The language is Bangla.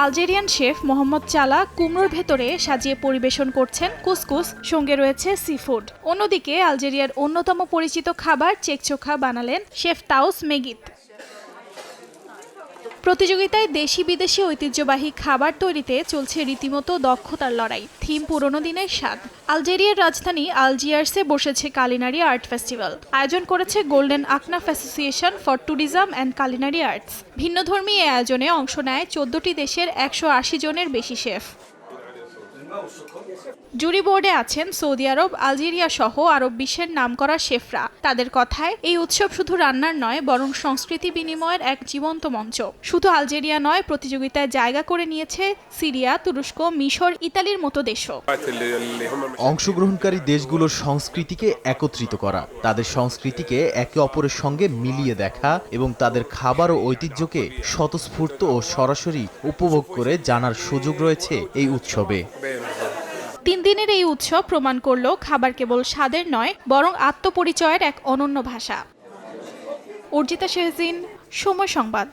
আলজেরিয়ান শেফ মোহাম্মদ চালা কুমড়োর ভেতরে সাজিয়ে পরিবেশন করছেন কুসকুস, সঙ্গে রয়েছে সি ফুড। অন্যদিকে আলজেরিয়ার অন্যতম পরিচিত খাবার চেকচোখা বানালেন শেফ তাউস মেগিত। প্রতিযোগিতায় দেশি বিদেশি ঐতিহ্যবাহী খাবার তৈরিতে চলছে রীতিমতো দক্ষতার লড়াই। থিম পুরনো দিনের স্বাদ। আলজেরিয়ার রাজধানী আলজিয়ার্সে বসেছে কালিনারি আর্ট ফেস্টিভ্যাল। আয়োজন করেছে গোল্ডেন আকনাফ association for tourism and culinary arts. ভিন্নধর্মী এই আয়োজনে অংশ নেয় 14টি দেশের 180 জনের বেশি শেফ। জুরি বোর্ডে আছেন সৌদি আরব, আলজেরিয়া সহ আরব বিশ্বের নামকরা শেফরা। তাদের কথায় এই উৎসব শুধু রান্নার নয়, বরং সংস্কৃতি বিনিময়ের এক জীবন্ত মঞ্চ। শুধু আলজেরিয়া নয়, প্রতিযোগিতায় জায়গা করে নিয়েছে সিরিয়া, তুরস্ক, মিশর, ইতালির মতো দেশও। অংশগ্রহণকারী দেশগুলোর সংস্কৃতিকে একত্রিত করা, তাদের সংস্কৃতিকে একে অপরের সঙ্গে মিলিয়ে দেখা এবং তাদের খাবার ও ঐতিহ্যকে স্বতঃস্ফূর্ত ও সরাসরি উপভোগ করে জানার সুযোগ রয়েছে এই উৎসবে। 3 দিনের এই উৎসব প্রমাণ করল খাবার কেবল স্বাদের নয়, বরং আত্মপরিচয়ের এক অনন্য ভাষা। অর্জিতা শেহজিন, সময় সংবাদ।